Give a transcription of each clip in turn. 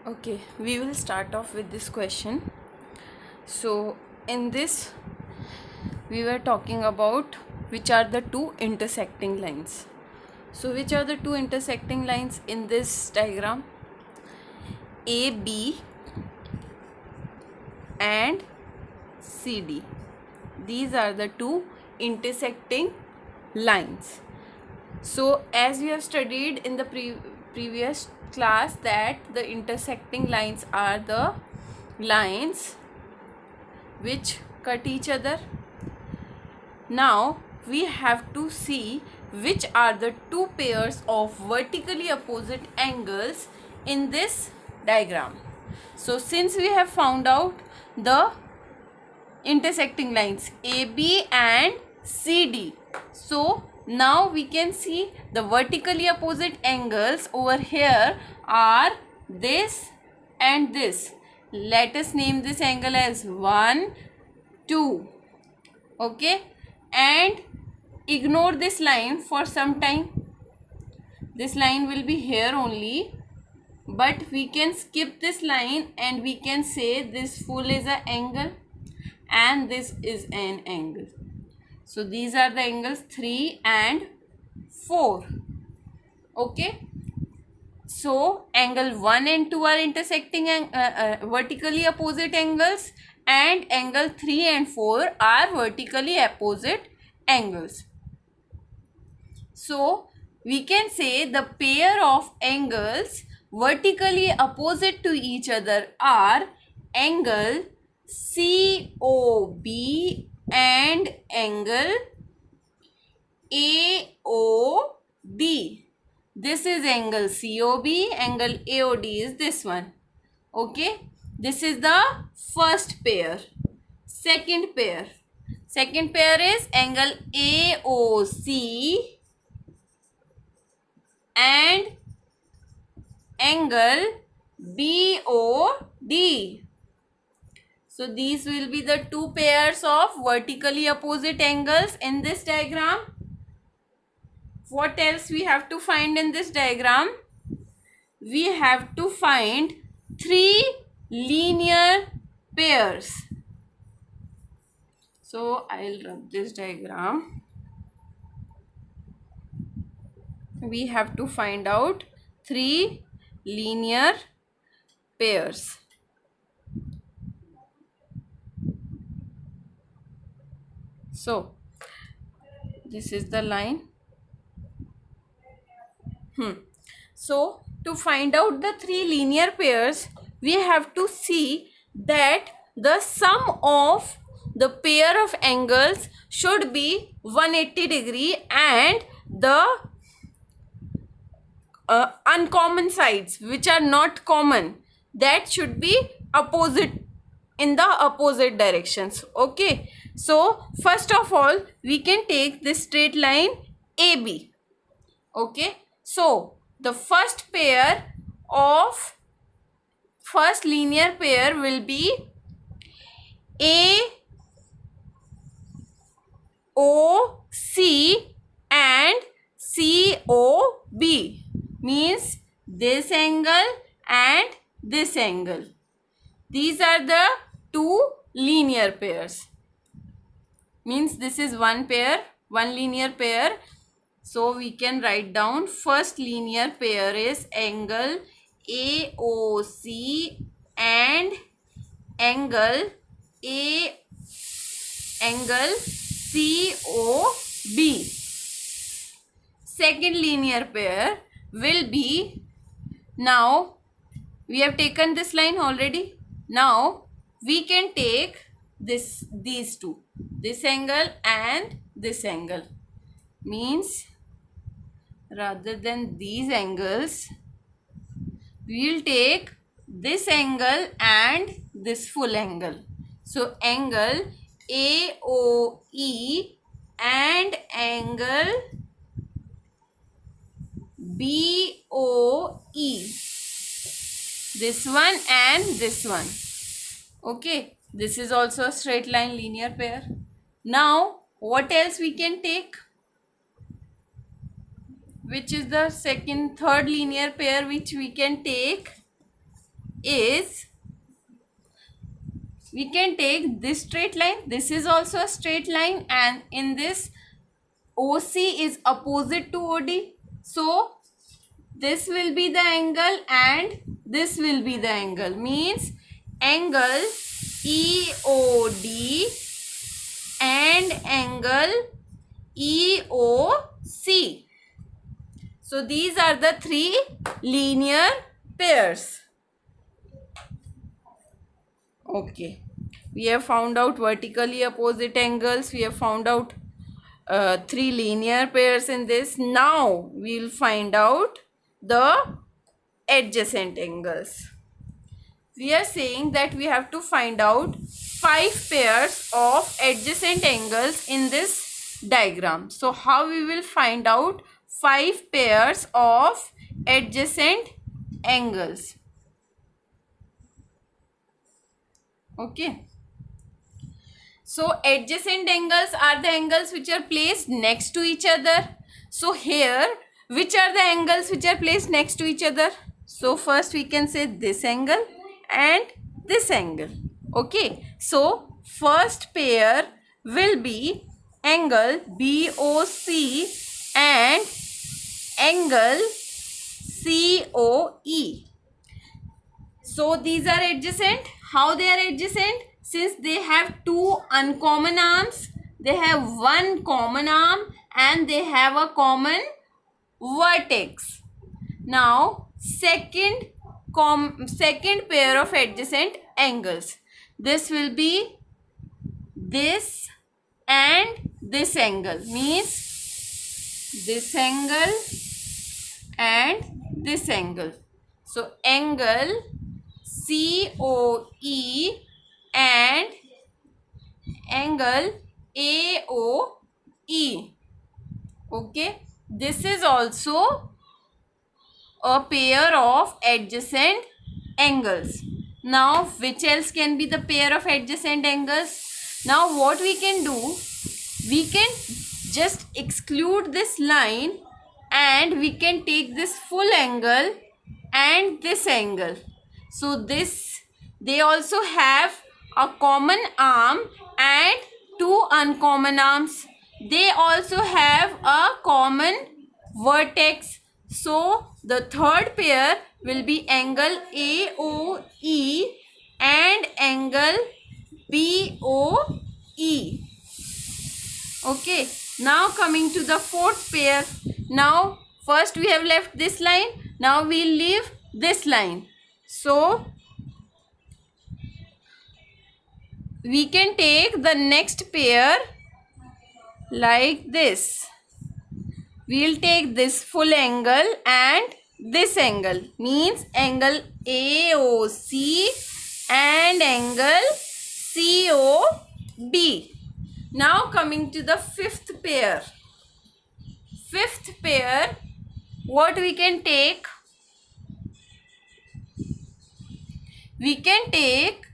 Okay, we will start off with this question. So, in this, we were talking about which are the two intersecting lines. So, which are the two intersecting lines in this diagram? AB and CD. These are the two intersecting lines. So, as we have studied in the previous class, that the intersecting lines are the lines which cut each other. Now we have to see which are the two pairs of vertically opposite angles in this diagram. So since we have found out the intersecting lines AB and CD, so now we can see the vertically opposite angles over here are this and this. Let us name this angle as 1, 2. Okay, and ignore this line for some time. This line will be here only, but we can skip this line and we can say this full is an angle and this is an angle. So these are the angles 3 and 4. Okay, so angle 1 and 2 are intersecting vertically opposite angles, and angle 3 and 4 are vertically opposite angles. So we can say the pair of angles vertically opposite to each other are angle COB and angle AOD. This is angle COB, angle AOD is this one. Okay, this is the first pair. Second pair is angle AOC and angle BOD. So these will be the two pairs of vertically opposite angles in this diagram. What else we have to find in this diagram? We have to find three linear pairs. So I'll rub this diagram. We have to find out three linear pairs. So this is the line. So to find out the three linear pairs, we have to see that the sum of the pair of angles should be 180 degree and the uncommon sides which are not common, that should be opposite, in the opposite directions. Okay, so first of all we can take this straight line AB. Okay, so the first linear pair will be AOC and COB, means this angle and this angle. These are the two linear pairs, means this is one linear pair. So we can write down first linear pair is angle AOC and angle COB. Second linear pair will be, now we have taken this line already. Now we can take these two, this angle and this angle, means rather than these angles we will take this angle and this full angle. So angle AOE and angle BOE, this one and this one. Okay, this is also a straight line linear pair. Now what else we can take? Which is the third linear pair which we can take? is, we can take this straight line. This is also a straight line, and in this OC is opposite to OD. So this will be the angle and this will be the angle. Means angle EOD and angle EOC. So these are the three linear pairs. Okay, we have found out vertically opposite angles. We have found out three linear pairs in this. Now we will find out the adjacent angles. We are saying that we have to find out 5 pairs of adjacent angles in this diagram. So how we will find out 5 pairs of adjacent angles? Okay. So adjacent angles are the angles which are placed next to each other. So here, which are the angles which are placed next to each other? So first we can say this angle and this angle. Okay. So first pair will be angle BOC and angle COE. So these are adjacent. How they are adjacent? Since they have two uncommon arms, they have one common arm and they have a common vertex. Now second pair of adjacent angles. This will be this and this angle. Means this angle and this angle. So angle COE and angle AOE. Okay, this is also a pair of adjacent angles. Now which else can be the pair of adjacent angles? Now what we can do, we can just exclude this line and we can take this full angle and this angle. So this, they also have a common arm and two uncommon arms. They also have a common vertex. So the third pair will be angle AOE and angle BOE. Okay, now coming to the fourth pair. Now first we have left this line. Now we will leave this line. So we can take the next pair like this. We will take this full angle and this angle. Means angle AOC and angle COB. Now coming to the fifth pair. Fifth pair, what we can take? We can take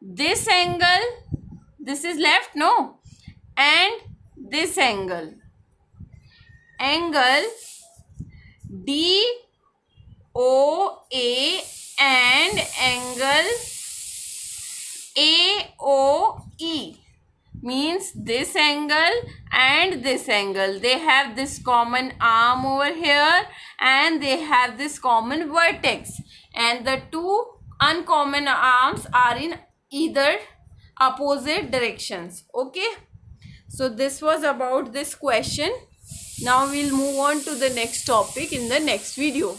this angle, this is left, no, and this angle. Angle DOA and angle AOE. Means this angle and this angle. They have this common arm over here and they have this common vertex. And the two uncommon arms are in either opposite directions. Okay. So this was about this question. Now we'll move on to the next topic in the next video.